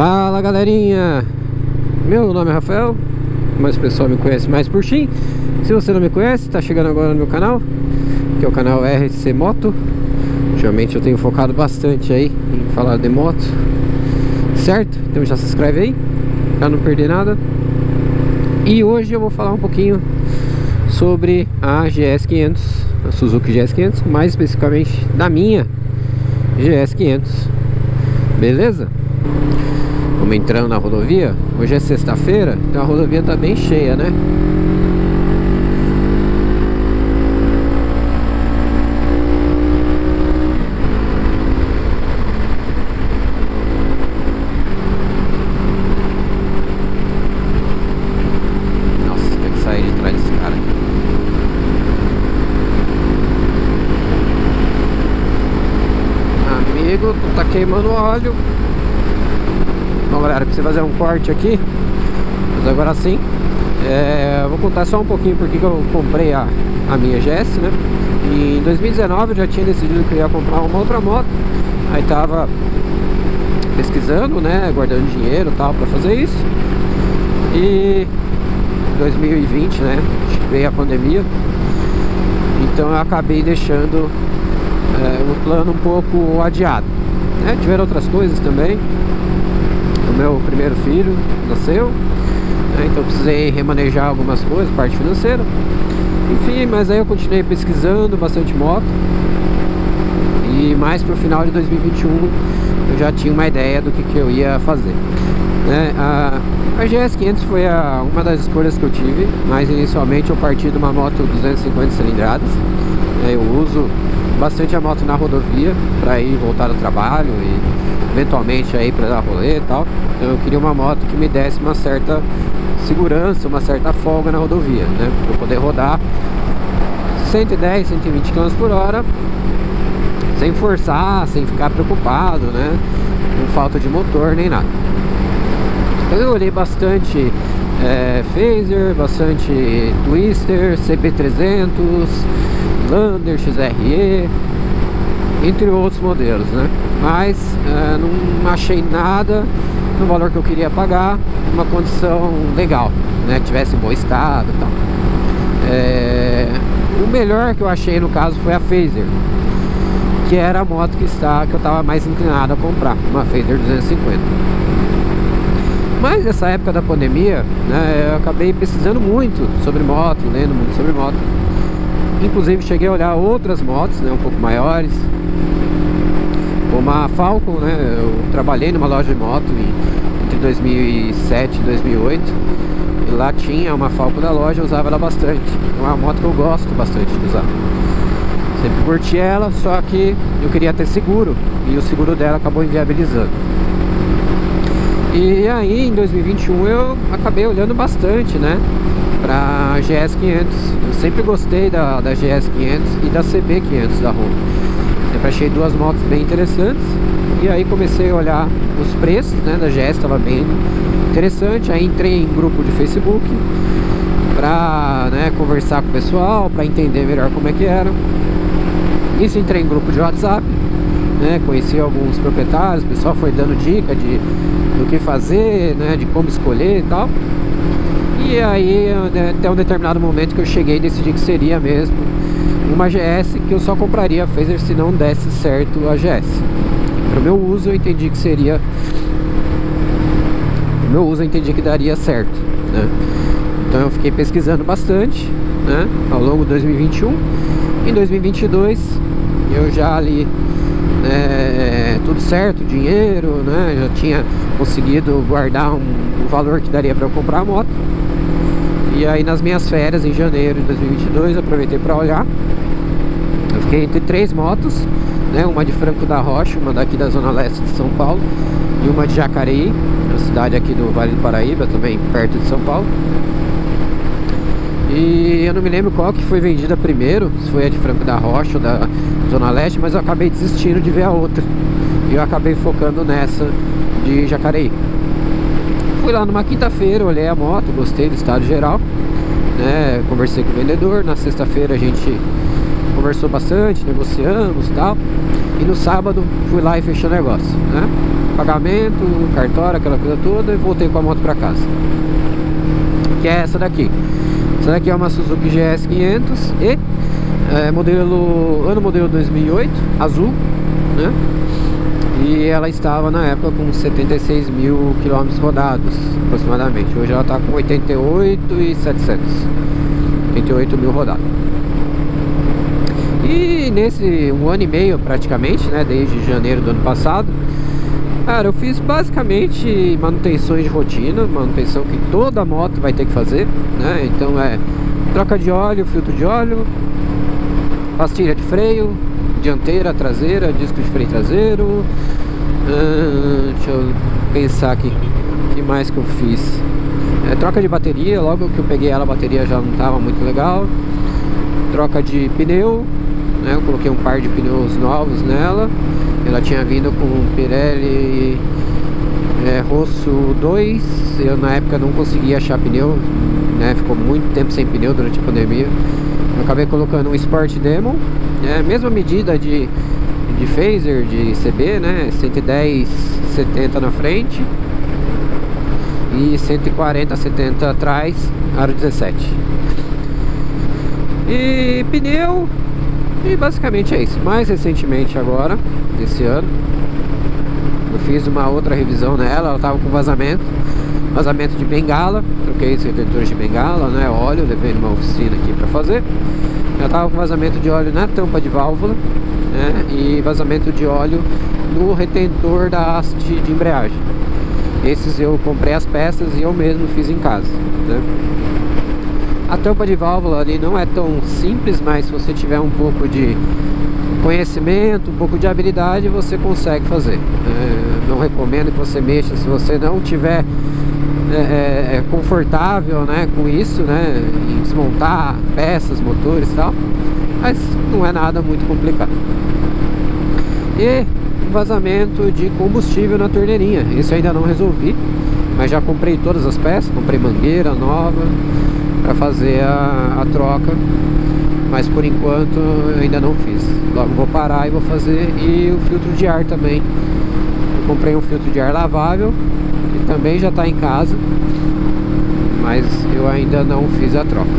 Fala galerinha, meu nome é Rafael, mas o pessoal me conhece mais por Shin. Se você não me conhece, está chegando agora no meu canal, que é o canal RC Moto. Ultimamente eu tenho focado bastante aí em falar de moto, certo? Então já se inscreve aí, pra não perder nada. E hoje eu vou falar um pouquinho sobre a GS500, a Suzuki GS500, mais especificamente da minha GS500, beleza? Vamos entrando na rodovia. Hoje é sexta-feira, então a rodovia tá bem cheia, né? Nossa, tem que sair de trás desse cara. Amigo, tu tá queimando óleo. Bom galera, preciso fazer um corte aqui, mas agora sim vou contar só um pouquinho porque que eu comprei a minha GS, né? E em 2019 eu já tinha decidido que eu ia comprar uma outra moto. Aí tava pesquisando, né, guardando dinheiro e tal pra fazer isso. E 2020, né, veio a pandemia, então eu acabei deixando o plano um pouco adiado, né? Tiveram outras coisas também. O meu primeiro filho nasceu, né? Então eu precisei remanejar algumas coisas, parte financeira. Enfim, mas aí eu continuei pesquisando bastante moto. E mais pro final de 2021 eu já tinha uma ideia do que eu ia fazer, né? A GS500 foi uma das escolhas que eu tive, mas inicialmente eu parti de uma moto 250 cilindradas. Eu uso bastante a moto na rodovia para ir e voltar do trabalho e eventualmente aí para dar rolê e tal. Então eu queria uma moto que me desse uma certa segurança, uma certa folga na rodovia, né? Para eu poder rodar 110, 120 km por hora sem forçar, sem ficar preocupado, né, com falta de motor nem nada. Então eu olhei bastante Phaser, bastante Twister, CB300, Lander, XRE, entre outros modelos, né? Mas não achei nada no valor que eu queria pagar, uma condição legal, né? Que tivesse em bom estado e tal. O melhor que eu achei no caso foi a Phaser, que era a moto que eu estava mais inclinado a comprar, uma Phaser 250. Mas nessa época da pandemia, né, eu acabei pesquisando muito sobre moto, lendo muito sobre moto. Inclusive cheguei a olhar outras motos, né, um pouco maiores, como a Falcon, né? Eu trabalhei numa loja de moto entre 2007 e 2008 e lá tinha uma Falcon da loja, eu usava ela bastante. É uma moto que eu gosto bastante de usar. Sempre curti ela, só que eu queria ter seguro e o seguro dela acabou inviabilizando. E aí em 2021 eu acabei olhando bastante, né, pra GS500. Eu sempre gostei da GS500 e da CB500 da Honda. Sempre achei duas motos bem interessantes. E aí comecei a olhar os preços, né, da GS, estava bem interessante. Aí entrei em grupo de Facebook pra, né, conversar com o pessoal, pra entender melhor como é que era. Isso, entrei em grupo de WhatsApp, né, conheci alguns proprietários, o pessoal foi dando dica do que fazer, né, de como escolher e tal. E aí, até um determinado momento que eu cheguei e decidi que seria mesmo uma GS, que eu só compraria a Phaser se não desse certo a GS. Para o meu uso eu entendi que seria... O meu uso eu entendi que daria certo, né? Então eu fiquei pesquisando bastante, né, ao longo de 2021. Em 2022 eu já ali, tudo certo, dinheiro, né, já tinha conseguido guardar um valor que daria para eu comprar a moto. E aí nas minhas férias em janeiro de 2022 eu aproveitei para olhar. Eu fiquei entre três motos, né, uma de Franco da Rocha, uma daqui da zona leste de São Paulo, e uma de Jacareí, uma cidade aqui do Vale do Paraíba, também perto de São Paulo. E eu não me lembro qual que foi vendida primeiro, se foi a de Franco da Rocha ou da zona leste, mas eu acabei desistindo de ver a outra. E eu acabei focando nessa de Jacareí. Fui lá numa quinta-feira, olhei a moto, gostei do estado geral, né? Conversei com o vendedor. Na sexta-feira a gente conversou bastante, negociamos e tal. E no sábado fui lá e fechei o negócio, né? Pagamento, cartório, aquela coisa toda, e voltei com a moto pra casa. Que é essa daqui. Essa daqui é uma Suzuki GS 500 e ano modelo 2008, azul, né? E ela estava na época com 76 mil quilômetros rodados, aproximadamente. Hoje ela está com 88.700, 88 mil rodados. E nesse um ano e meio praticamente, né, desde janeiro do ano passado, cara, eu fiz basicamente manutenções de rotina, manutenção que toda moto vai ter que fazer, né? Então troca de óleo, filtro de óleo, pastilha de freio, dianteira, traseira, disco de freio traseiro. Deixa eu pensar aqui, o que mais que eu fiz? Troca de bateria, logo que eu peguei ela, a bateria já não estava muito legal. Troca de pneu, né? Eu coloquei um par de pneus novos nela. Ela tinha vindo com um Pirelli Rosso 2. Eu na época não conseguia achar pneu, né? Ficou muito tempo sem pneu durante a pandemia. Eu acabei colocando um Sport Demon, mesma medida de phaser, de CB, né? 110/70 na frente e 140/70 atrás, aro 17. E pneu, e basicamente é isso. Mais recentemente agora, esse ano, eu fiz uma outra revisão nela. Ela tava com vazamento de bengala. Troquei os retentores de bengala, né? Óleo, levei numa oficina aqui pra fazer. Ela tava com vazamento de óleo na tampa de válvula, né? E vazamento de óleo no retentor da haste de embreagem. Esses eu comprei as peças e eu mesmo fiz em casa, né? A tampa de válvula ali não é tão simples, mas se você tiver um pouco de conhecimento, um pouco de habilidade, você consegue fazer. Não recomendo que você mexa se você não tiver confortável, né, com isso, né, em desmontar peças, motores e tal, mas não é nada muito complicado. E vazamento de combustível na torneirinha, isso eu ainda não resolvi, mas já comprei todas as peças, comprei mangueira nova para fazer a troca, mas por enquanto eu ainda não fiz. Logo vou parar e vou fazer. E o filtro de ar também, eu comprei um filtro de ar lavável, que também já está em casa, mas eu ainda não fiz a troca.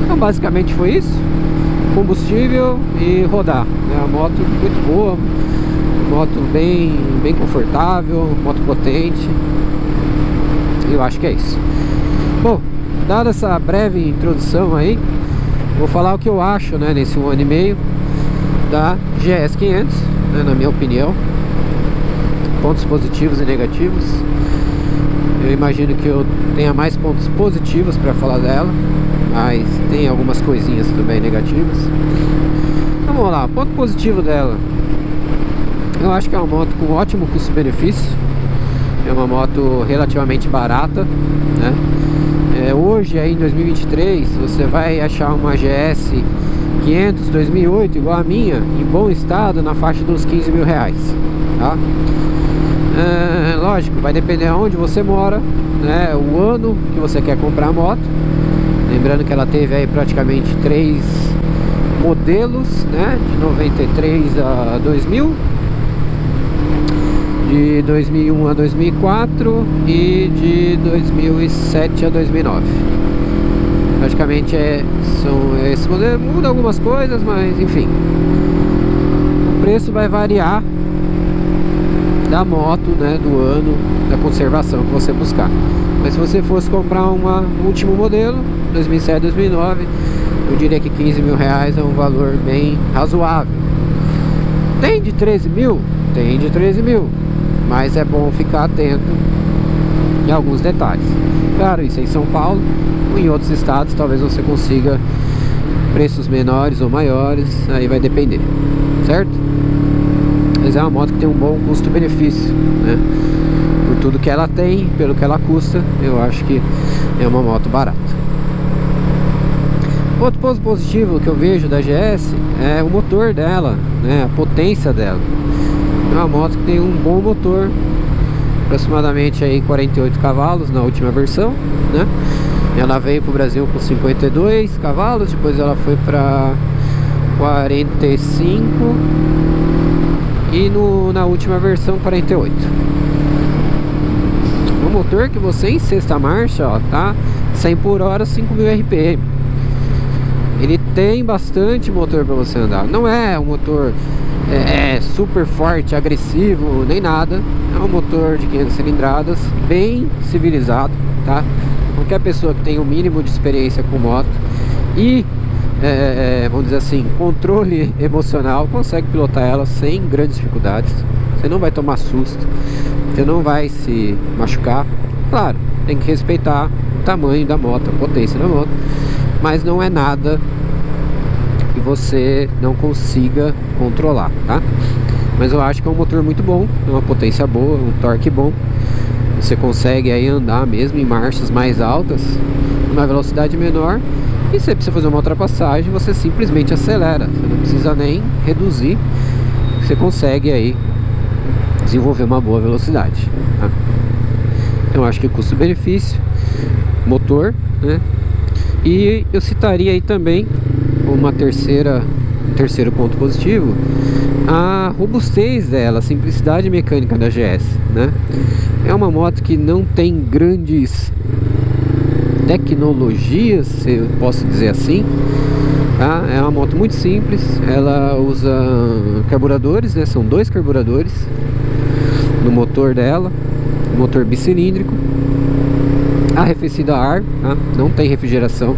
Então basicamente foi isso: combustível e rodar, né? A moto muito boa, moto bem confortável, moto potente. Eu acho que é isso. Bom, dada essa breve introdução aí, vou falar o que eu acho, né, nesse 1 ano e meio da GS 500, né, na minha opinião. Pontos positivos e negativos. Eu imagino que eu tenha mais pontos positivos para falar dela, mas tem algumas coisinhas também negativas. Então vamos lá, ponto positivo dela: eu acho que é uma moto com ótimo custo-benefício. É uma moto relativamente barata, né? Hoje aí em 2023 você vai achar uma GS 500 2008 igual a minha, em bom estado, na faixa dos 15 mil reais, tá? Lógico, vai depender aonde você mora, né? O ano que você quer comprar a moto. Lembrando que ela teve aí praticamente 3 modelos, né? De 93 a 2000, de 2001 a 2004 e de 2007 a 2009. Praticamente são esses modelos. Muda algumas coisas, mas enfim, o preço vai variar da moto, né, do ano, da conservação que você buscar. Mas se você fosse comprar um último modelo, 2007, 2009, eu diria que 15 mil reais é um valor bem razoável. Tem de 13 mil? Tem de 13 mil, mas é bom ficar atento em alguns detalhes. Claro, isso em São Paulo, ou em outros estados talvez você consiga preços menores ou maiores, aí vai depender, certo? Mas é uma moto que tem um bom custo-benefício, né? Por tudo que ela tem, pelo que ela custa, eu acho que é uma moto barata. Outro ponto positivo que eu vejo da GS é o motor dela, né? A potência dela. É uma moto que tem um bom motor, aproximadamente aí 48 cavalos na última versão, né? Ela veio para o Brasil com 52 cavalos, depois ela foi para 45 e na última versão 48. O motor que você em sexta marcha, ó, tá 100 por hora, 5.000 RPM. Ele tem bastante motor para você andar. Não é um motor super forte, agressivo, nem nada. É um motor de 500 cilindradas, bem civilizado, tá? Qualquer pessoa que tenha o mínimo de experiência com moto e vamos dizer assim, controle emocional, consegue pilotar ela sem grandes dificuldades. Você não vai tomar susto, você não vai se machucar. Claro, tem que respeitar o tamanho da moto, a potência da moto, mas não é nada que você não consiga controlar, tá? Mas eu acho que é um motor muito bom, é uma potência boa, um torque bom. Você consegue aí andar mesmo em marchas mais altas, numa velocidade menor. E se você precisa fazer uma ultrapassagem, você simplesmente acelera. Você não precisa nem reduzir. Você consegue aí desenvolver uma boa velocidade, tá? Então eu acho que custo-benefício, motor, né? E eu citaria aí também um terceiro ponto positivo, a robustez dela, a simplicidade mecânica da GS, né? É uma moto que não tem grandes tecnologias, se eu posso dizer assim, tá? É uma moto muito simples. Ela usa carburadores, né? São 2 carburadores no motor dela, motor bicilíndrico, arrefecido a ar, tá? Não tem refrigeração,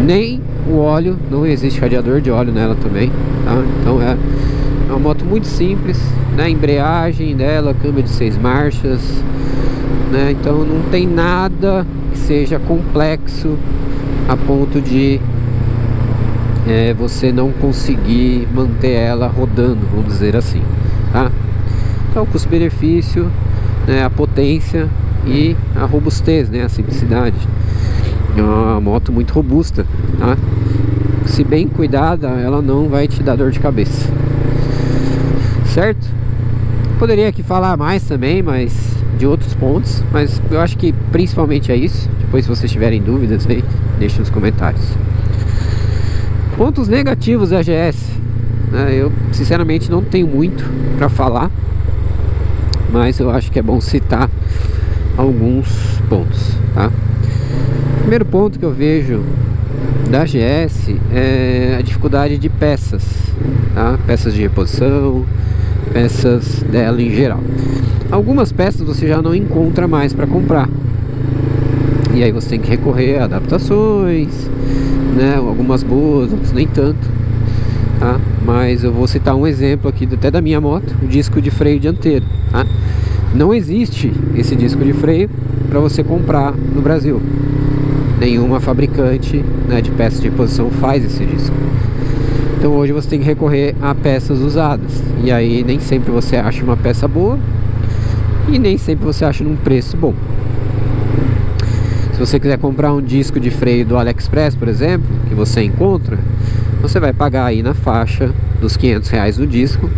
nem o óleo, não existe radiador de óleo nela também, tá? Então é uma moto muito simples, né? A embreagem dela, câmbio de 6 marchas, né? Então não tem nada que seja complexo a ponto de você não conseguir manter ela rodando, vamos dizer assim, tá? Então o custo-benefício, né? A potência e a robustez, né? A simplicidade. É uma moto muito robusta, tá? Se bem cuidada, ela não vai te dar dor de cabeça, certo? Poderia aqui falar mais também, mas de outros pontos, mas eu acho que principalmente é isso. Depois, se vocês tiverem dúvidas aí, deixem nos comentários. Pontos negativos da GS, né? Eu sinceramente não tenho muito para falar, mas eu acho que é bom citar alguns pontos, tá? Primeiro ponto que eu vejo da GS é a dificuldade de peças, tá? Peças de reposição, peças dela em geral. Algumas peças você já não encontra mais para comprar, e aí você tem que recorrer a adaptações, né? Algumas boas, outras nem tanto, tá? Mas eu vou citar um exemplo aqui até da minha moto, o disco de freio dianteiro, tá? Não existe esse disco de freio para você comprar no Brasil. Nenhuma fabricante, né, de peças de reposição faz esse disco. Então hoje você tem que recorrer a peças usadas, e aí nem sempre você acha uma peça boa e nem sempre você acha num preço bom. Se você quiser comprar um disco de freio do AliExpress, por exemplo, que você encontra, você vai pagar aí na faixa dos R$500 do disco,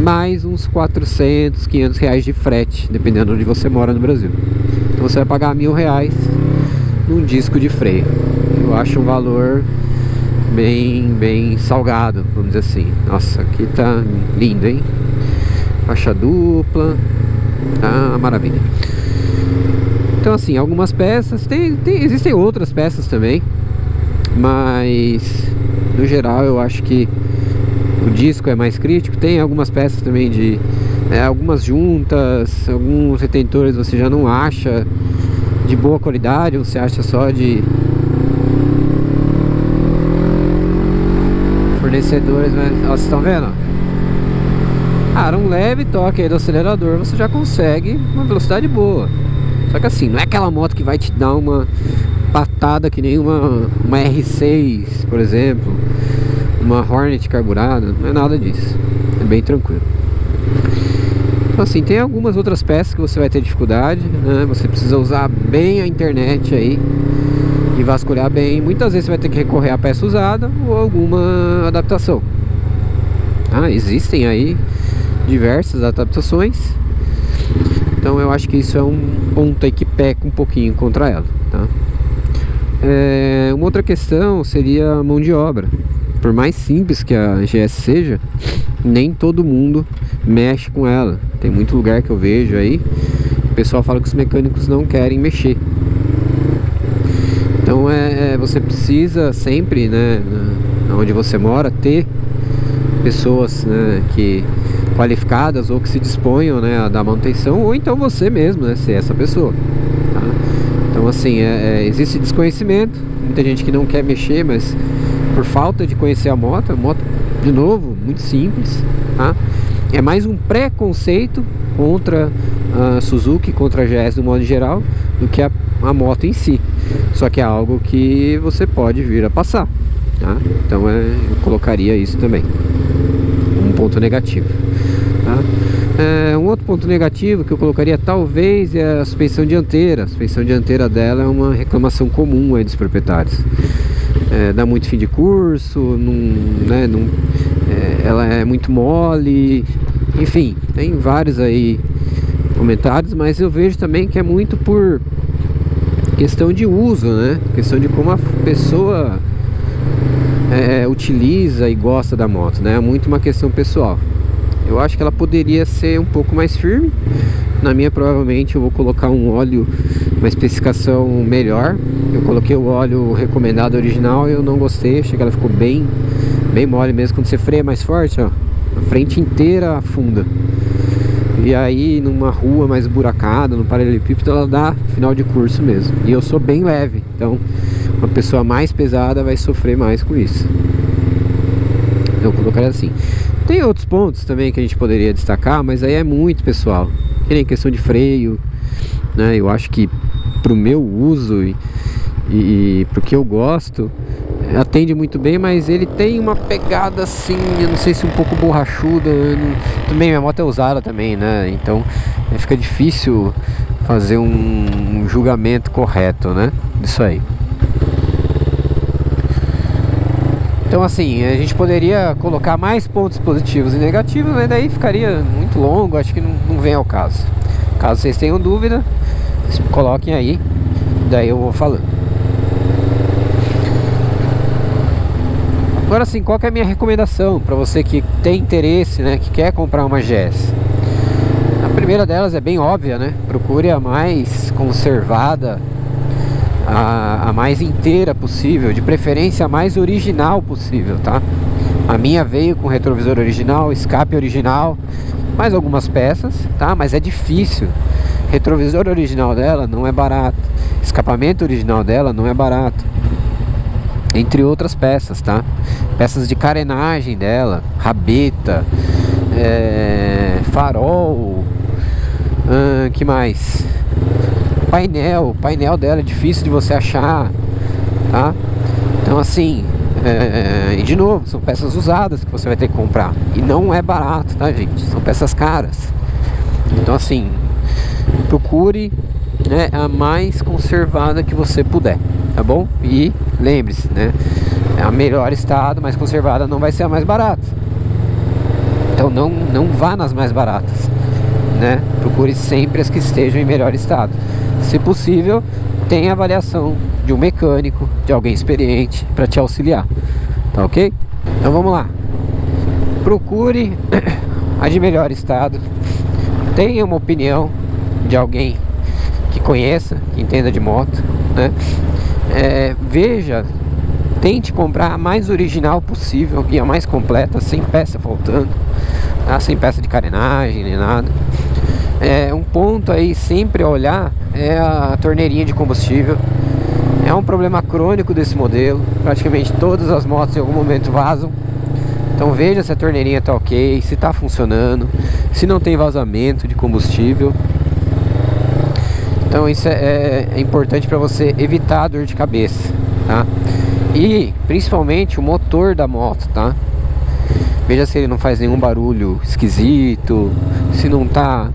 mais uns 400, R$500 de frete, dependendo de onde você mora no Brasil. Então você vai pagar R$1.000 num disco de freio. Eu acho um valor bem salgado, vamos dizer assim. Nossa, aqui tá lindo, hein? Faixa dupla, tá uma maravilha. Então assim, algumas peças, existem outras peças também, mas no geral eu acho que o disco é mais crítico. Tem algumas peças também de algumas juntas, alguns retentores você já não acha de boa qualidade, você acha só de fornecedores, mas vocês estão vendo? Cara, um leve toque aí do acelerador você já consegue uma velocidade boa. Só que assim, não é aquela moto que vai te dar uma patada que nem uma R6, por exemplo, uma Hornet carburada, não é nada disso, é bem tranquilo. Então assim, tem algumas outras peças que você vai ter dificuldade, né? Você precisa usar bem a internet aí e vasculhar bem. Muitas vezes você vai ter que recorrer a peça usada ou alguma adaptação. Existem aí diversas adaptações. Então eu acho que isso é um ponto aí que peca um pouquinho contra ela, tá? Uma outra questão seria a mão de obra, por mais simples que a GS seja, nem todo mundo mexe com ela. Tem muito lugar que eu vejo aí, o pessoal fala que os mecânicos não querem mexer. Então você precisa sempre, né, onde você mora, ter pessoas, né, qualificadas ou que se disponham, né, a dar manutenção, ou então você mesmo, né, ser essa pessoa, tá? Então assim, existe desconhecimento, muita gente que não quer mexer, mas por falta de conhecer a moto, de novo, muito simples, tá? É mais um preconceito contra a Suzuki, contra a GS do modo geral, do que a moto em si. Só que é algo que você pode vir a passar, tá? Então eu colocaria isso também, um ponto negativo, tá? Um outro ponto negativo que eu colocaria talvez é a suspensão dianteira. A suspensão dianteira dela é uma reclamação comum aí dos proprietários. Dá muito fim de curso, ela é muito mole, enfim, tem vários aí comentários, mas eu vejo também que é muito por questão de uso, né? Questão de como a pessoa utiliza e gosta da moto, né? É muito uma questão pessoal. Eu acho que ela poderia ser um pouco mais firme. Na minha, provavelmente eu vou colocar um óleo, uma especificação melhor. Eu coloquei o óleo recomendado original e eu não gostei. Achei que ela ficou bem mole mesmo. Quando você freia mais forte, ó, a frente inteira afunda. E aí numa rua mais buracada, no paralelepípedo, ela dá final de curso mesmo. E eu sou bem leve, então uma pessoa mais pesada vai sofrer mais com isso. Eu colocaria assim. Tem outros pontos também que a gente poderia destacar, mas aí é muito pessoal. Que nem questão de freio, né? Eu acho que pro meu uso e pro que eu gosto, atende muito bem, mas ele tem uma pegada assim, eu não sei se um pouco borrachuda. Também minha moto é usada também, né? Então fica difícil fazer um julgamento correto, né, disso aí. Então assim, a gente poderia colocar mais pontos positivos e negativos, mas daí ficaria muito longo, acho que não vem ao caso. Caso vocês tenham dúvida, vocês coloquem aí, daí eu vou falando. Agora sim, qual que é a minha recomendação para você que tem interesse, né, que quer comprar uma GS? A primeira delas é bem óbvia, né? Procure a mais conservada, a mais inteira possível, de preferência a mais original possível, tá? A minha veio com retrovisor original, escape original, mais algumas peças, tá? Mas é difícil. Retrovisor original dela não é barato, escapamento original dela não é barato, entre outras peças, tá? Peças de carenagem dela, rabeta, farol, que mais? Painel dela é difícil de você achar, tá? Então assim, e de novo, são peças usadas que você vai ter que comprar, e não é barato, tá, gente? São peças caras. Então assim, procure, né, a mais conservada que você puder, tá bom? E lembre-se, né, a melhor estado, mais conservada, não vai ser a mais barata. Então não vá nas mais baratas, né? Procure sempre as que estejam em melhor estado. Se possível, tenha avaliação de um mecânico, de alguém experiente para te auxiliar, tá ok? Então vamos lá. Procure a de melhor estado. Tenha uma opinião de alguém que conheça, que entenda de moto, né? Veja, tente comprar a mais original possível e a mais completa, sem peça faltando, tá? Sem peça de carenagem nem nada. Um ponto aí sempre a olhar é a torneirinha de combustível. É um problema crônico desse modelo. Praticamente todas as motos em algum momento vazam. Então veja se a torneirinha está ok, se está funcionando, se não tem vazamento de combustível. Então isso é importante para você evitar a dor de cabeça, tá? E principalmente o motor da moto, tá? Veja se ele não faz nenhum barulho esquisito, se não tá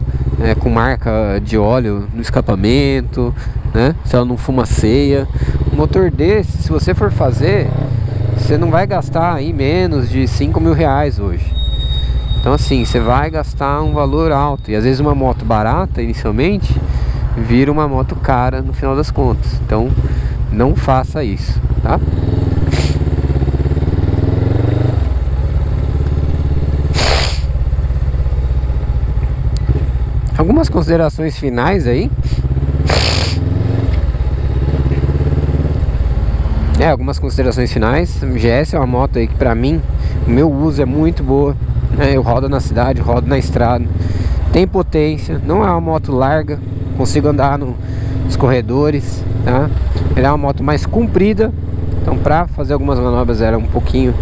com marca de óleo no escapamento, né? Se ela não fumaceia. Um motor desse, se você for fazer, você não vai gastar aí menos de 5 mil reais hoje. Então assim, você vai gastar um valor alto. E às vezes uma moto barata inicialmente vira uma moto cara no final das contas. Então não faça isso, tá? Algumas considerações finais aí. Algumas considerações finais. A GS é uma moto aí que pra mim, o meu uso é muito boa, né? Eu rodo na cidade, rodo na estrada. Tem potência, não é uma moto larga, consigo andar nos corredores, tá? Ela é uma moto mais comprida, então pra fazer algumas manobras ela é um pouquinho...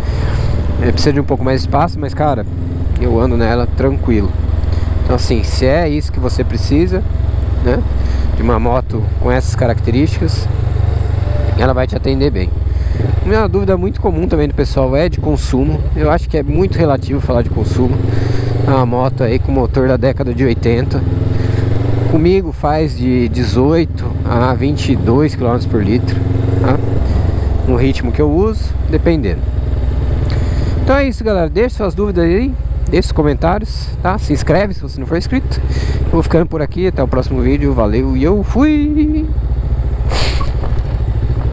precisa de um pouco mais de espaço, mas cara, eu ando nela tranquilo. Então assim, se é isso que você precisa, né, de uma moto com essas características, ela vai te atender bem. Uma dúvida muito comum também do pessoal é de consumo. Eu acho que é muito relativo falar de consumo. É uma moto aí com motor da década de 80. Comigo faz de 18 a 22 km por litro, tá? No ritmo que eu uso, dependendo. Então é isso, galera. Deixe suas dúvidas aí, deixe os comentários, tá? Se inscreve se você não for inscrito. Eu vou ficando por aqui, até o próximo vídeo. Valeu e eu fui!